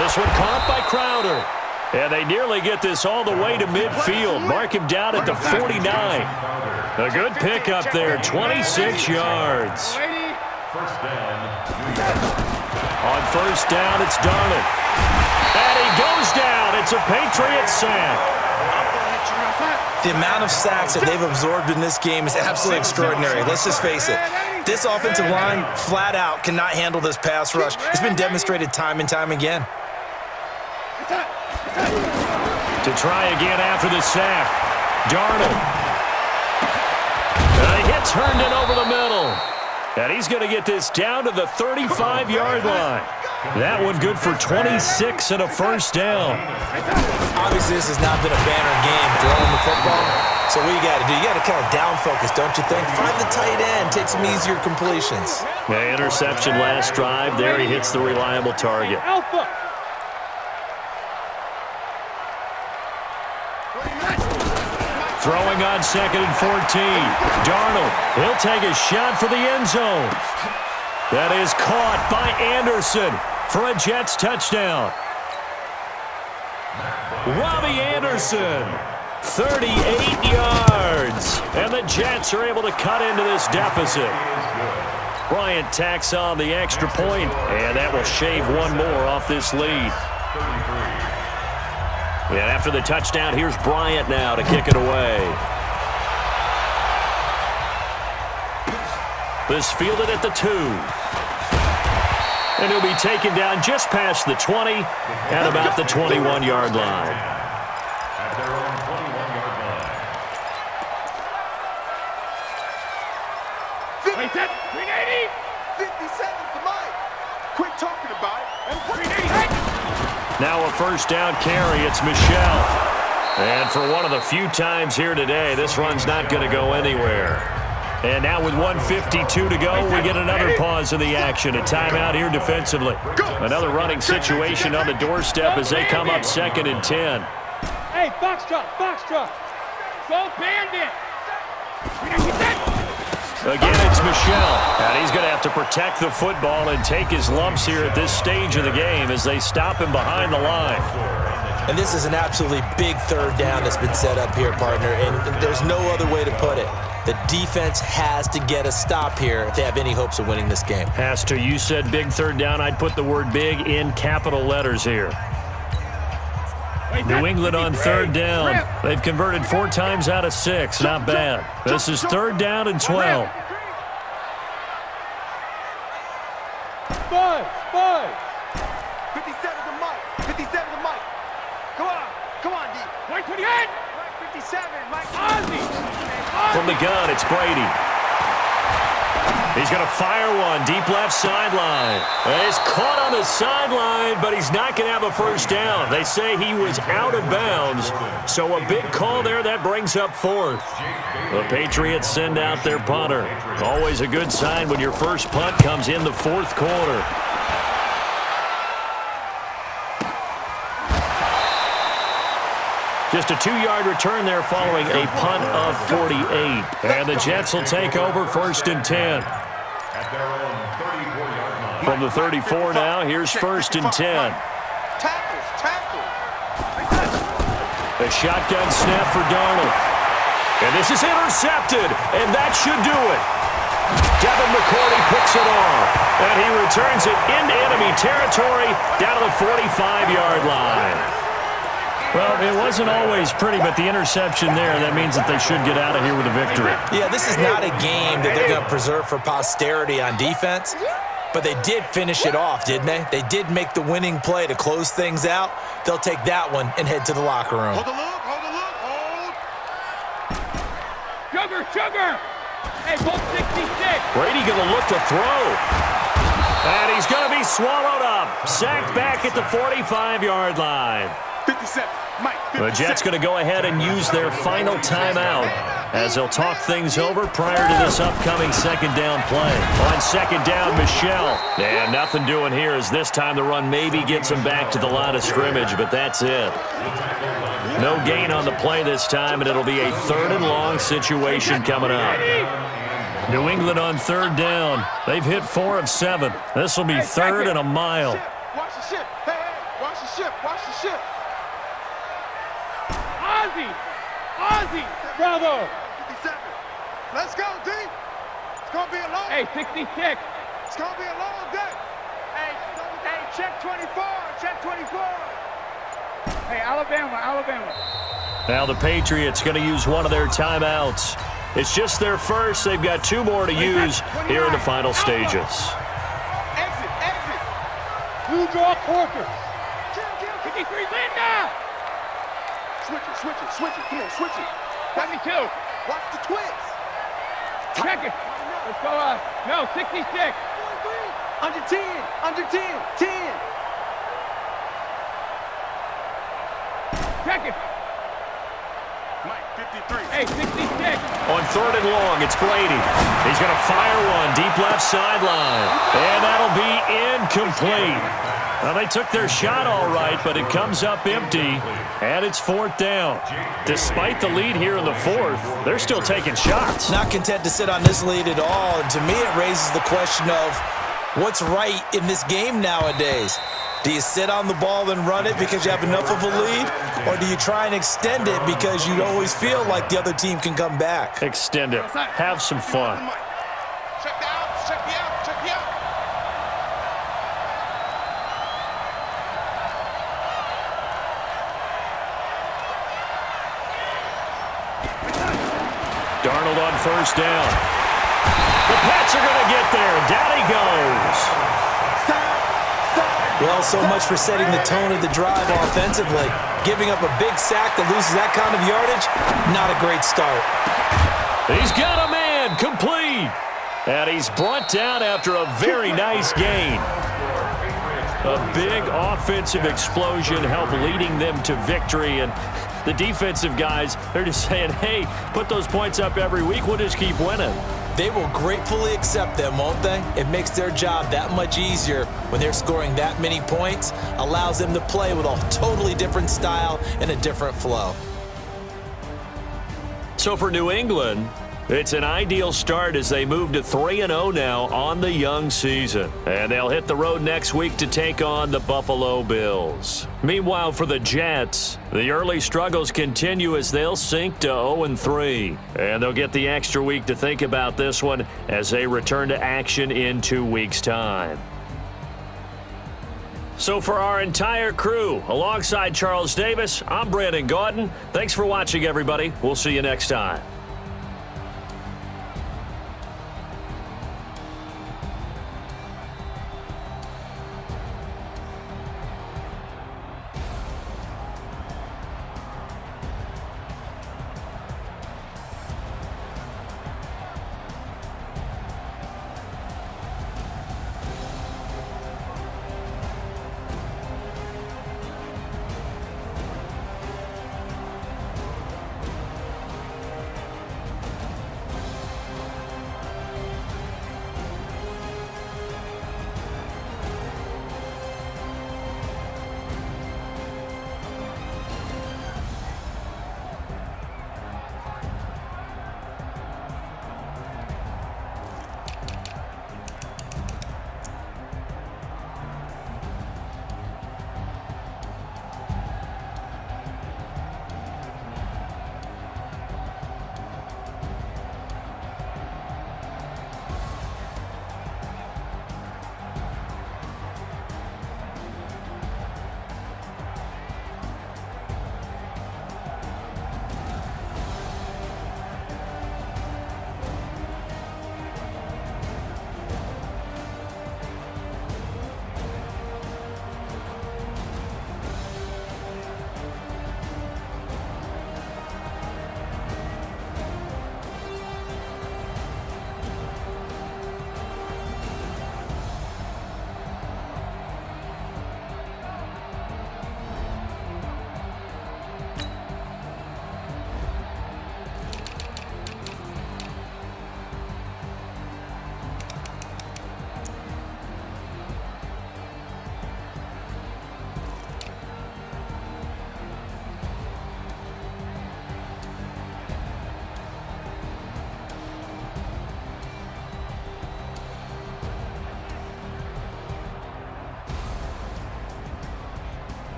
[SPEAKER 1] This one caught by Crowder. And they nearly get this all the way to midfield. Mark him down at the 49. A good pickup there, 26 yards.
[SPEAKER 2] First down, New York.
[SPEAKER 1] On 1st down, it's Darnold. And he goes down. It's a Patriot sack.
[SPEAKER 5] The amount of sacks that they've absorbed in this game is absolutely extraordinary. Let's just face it. This offensive line, flat out, cannot handle this pass rush. It's been demonstrated time and time again.
[SPEAKER 1] To try again after the sack, Darnold. And he gets Herndon over the middle. And he's going to get this down to the 35-yard line. That one good for 26 and a first down.
[SPEAKER 5] Obviously, this has not been a banner game throwing the football. So what you got to do, you got to kind of down focus, don't you think? Find the tight end, take some easier completions.
[SPEAKER 1] Yeah, interception last drive. There he hits the reliable target.
[SPEAKER 3] Alpha.
[SPEAKER 1] Throwing on 2nd and 14. Darnold, he'll take a shot for the end zone. That is caught by Anderson for a Jets touchdown. Robbie Anderson, 38 yards. And the Jets are able to cut into this deficit. Bryant tacks on the extra point, and that will shave one more off this lead. And after the touchdown, here's Bryant now to kick it away. This fielded at the 2. And he'll be taken down just past the 20 and about the 21-yard line.
[SPEAKER 2] At their own 21-yard line.
[SPEAKER 3] Wait, that 380.
[SPEAKER 4] 57 to Mike. Quit talking about it. And
[SPEAKER 3] 380.
[SPEAKER 1] Now a first down carry. It's Michel. And for one of the few times here today, this run's not going to go anywhere. And now with 1:52 to go, we get another pause in the action. A timeout here defensively. Another running situation on the doorstep as they come up 2nd and 10.
[SPEAKER 3] Hey, box truck, box truck. Go Bandit.
[SPEAKER 1] Again, it's Michel. And he's going to have to protect the football and take his lumps here at this stage of the game as they stop him behind the line.
[SPEAKER 5] And this is an absolutely big 3rd down that's been set up here, partner, and there's no other way to put it. The defense has to get a stop here if they have any hopes of winning this game.
[SPEAKER 1] Has to. You said big 3rd down. I'd put the word big in capital letters here. New England on 3rd down. They've converted 4 times out of 6. Not bad. This is 3rd down and 12.
[SPEAKER 3] Five.
[SPEAKER 4] 57 to Mike. 57 to Mike. Come on, D.
[SPEAKER 3] 128.
[SPEAKER 4] Mike 57, Mike.
[SPEAKER 3] Ozzy.
[SPEAKER 1] From the gun, it's Brady. He's going to fire one deep left sideline. He's caught on the sideline, but he's not going to have a first down. They say he was out of bounds, so a big call there. That brings up fourth. The Patriots send out their punter. Always a good sign when your first punt comes in the fourth quarter. Just a 2-yard return there following a punt of 48. And the Jets will take over 1st and 10. From the 34 now, here's 1st and 10.
[SPEAKER 4] Tackle.
[SPEAKER 1] A shotgun snap for Darnold. And this is intercepted, and that should do it. Devin McCourty picks it off, and he returns it into enemy territory down to the 45-yard line. Well, it wasn't always pretty, but the interception there, that means that they should get out of here with a victory.
[SPEAKER 5] Yeah, this is not a game that they're going to preserve for posterity on defense, but they did finish it off, didn't they? They did make the winning play to close things out. They'll take that one and head to the locker room.
[SPEAKER 4] Hold the look.
[SPEAKER 3] Sugar. Hey, Bolt 66.
[SPEAKER 1] Brady going to look to throw. And he's going to be swallowed up. Sacked back at the 45-yard line.
[SPEAKER 4] 57. Mike, 57.
[SPEAKER 1] The Jets going to go ahead and use their final timeout as they'll talk things over prior to this upcoming second down play. On second down, Michel. And nothing doing here as this time the run maybe gets him back to the line of scrimmage, but that's it. No gain on the play this time, and it'll be a 3rd and long situation coming up. New England on 3rd down. They've hit 4 of 7. This will be 3rd and a mile.
[SPEAKER 4] Watch the ship. Hey, watch the ship.
[SPEAKER 3] Ozzy. Bravo.
[SPEAKER 4] 57. Let's go, D. It's going to be a long
[SPEAKER 3] Hey, 66.
[SPEAKER 4] It's going to be a long day. Hey, check 24.
[SPEAKER 3] Hey, Alabama.
[SPEAKER 1] Now the Patriots going to use one of their timeouts. It's just their first. They've got 2 more to use here in the final stages.
[SPEAKER 4] Exit.
[SPEAKER 3] Blue draw quarter. 53, Linda.
[SPEAKER 4] Switch it. Come on, switch it.
[SPEAKER 3] 72.
[SPEAKER 4] Watch the twins.
[SPEAKER 3] Check it. Let's go. No, 66.
[SPEAKER 4] Under 10. 10.
[SPEAKER 3] Check it.
[SPEAKER 4] Mike, 53.
[SPEAKER 3] Hey, 66.
[SPEAKER 1] On 3rd and long, it's Brady. He's going to fire one deep left sideline. And that'll be incomplete. Well, they took their shot all right, but it comes up empty, and it's 4th down. Despite the lead here in the 4th, they're still taking shots.
[SPEAKER 5] Not content to sit on this lead at all, and to me it raises the question of what's right in this game nowadays. Do you sit on the ball and run it because you have enough of a lead, or do you try and extend it because you always feel like the other team can come back?
[SPEAKER 1] Extend it. Have some fun.
[SPEAKER 4] Check the out.
[SPEAKER 1] Darnold on 1st down. The Pats are going to get there. Down he goes.
[SPEAKER 5] Well, so much for setting the tone of the drive offensively. Giving up a big sack that loses that kind of yardage, not a great start.
[SPEAKER 1] He's got a man, complete. And he's brought down after a very nice gain. A big offensive explosion helped leading them to victory. And the defensive guys, they're just saying, hey, put those points up every week. We'll just keep winning.
[SPEAKER 5] They will gratefully accept them, won't they? It makes their job that much easier when they're scoring that many points. Allows them to play with a totally different style and a different flow.
[SPEAKER 1] So for New England, it's an ideal start as they move to 3-0 now on the young season. And they'll hit the road next week to take on the Buffalo Bills. Meanwhile, for the Jets, the early struggles continue as they'll sink to 0-3. And they'll get the extra week to think about this one as they return to action in 2 weeks' time. So for our entire crew, alongside Charles Davis, I'm Brandon Gaudin. Thanks for watching, everybody. We'll see you next time.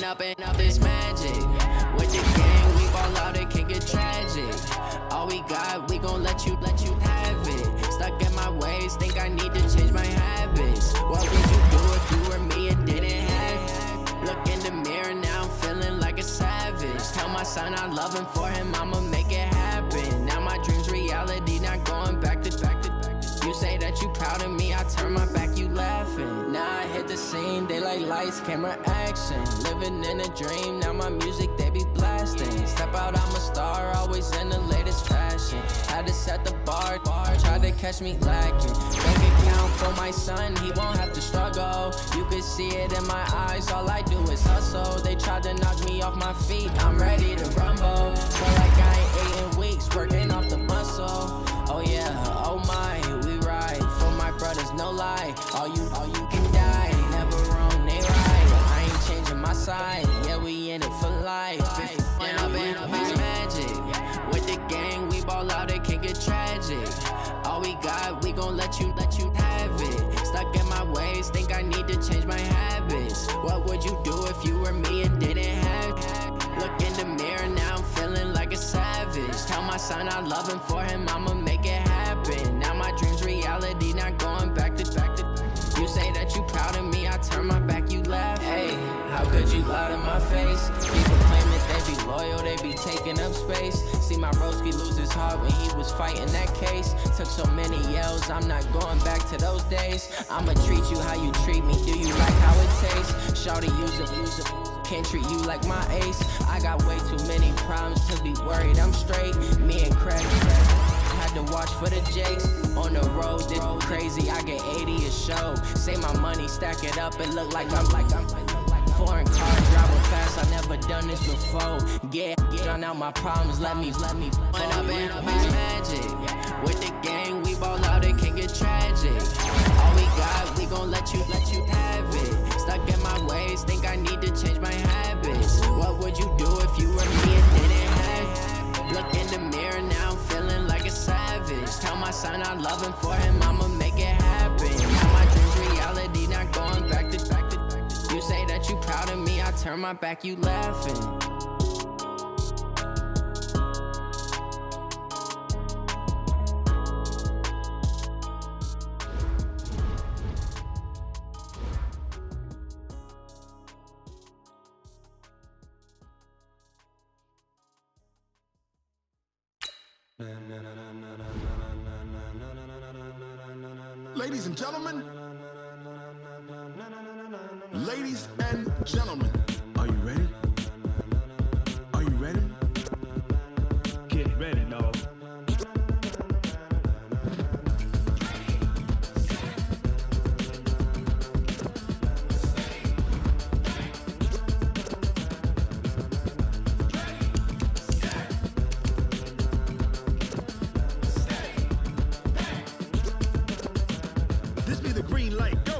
[SPEAKER 6] up this magic. With the gang, we ball out, it can get tragic. All we got, we gon' let you have it. Stuck in my ways, think I need to change my habits. What would you do if you were me and didn't have? Look in the mirror, now I'm feeling like a savage. Tell my son I love him, for him I'ma make it happen. Now my dream's reality, not going back to. You say that you proud of me, I turn my back, you laughing. Now I hit the scene, daylight lights, camera action. Living in a dream, now my music, they be blasting. Step out, I'm a star, always in the latest fashion. Had to set the bar, try to catch me lacking. Bank account for my son, he won't have to struggle. You can see it in my eyes, all I do is hustle. They tried to knock me off my feet, I'm ready to rumble. Feel like I ain't ate in weeks, working off the muscle. Oh yeah, oh my, we ride for my brothers, no lie. All you can die, never wrong, they right. I ain't changing my side, yeah, we in it for life. If up it's magic. With the gang, we ball out, it can get tragic. All we got, we gon' let you have it. Stuck in my ways, think I need to change my habits. What would you do if you were me and didn't have? Look in the mirror, now I'm feeling like a savage. Tell my son I love him, for him I'ma make it happen. Now my dream's reality, not going back to. You say that you proud of me, I turn my back, you laugh. Hey, how could you lie to my face? People claim that they be loyal, they be taking up space. See my broski lose his heart when he was fighting that case. Took so many yells, I'm not going back to those days. I'ma treat you how you treat me, do you like how it tastes? Shawty, use it. Can't treat you like my ace. I got way too many problems to be worried, I'm straight. Me and Craig had to watch for the jakes. On the road, this crazy, I get 80 a show. Say my money, stack it up, it look like I'm foreign cars, driving fast, I never done this before. Get drown out my problems, let me point up and it's magic. With the gang, we ball out, it can get tragic. All we got, we gon' let you have it. Stuck in my ways, think I need to change my habits. What would you do if you were me and didn't have? Look in the mirror, now I'm feeling like a savage. Tell my son I love him, for him I'ma make it happen. Now my dream's reality, not going back to. You say that you proud of me, I turn my back, you laughing.
[SPEAKER 7] Ladies and gentlemen, ladies and gentlemen, are you ready? Are you ready?
[SPEAKER 8] Get ready, dog.
[SPEAKER 7] This be the green light. Go.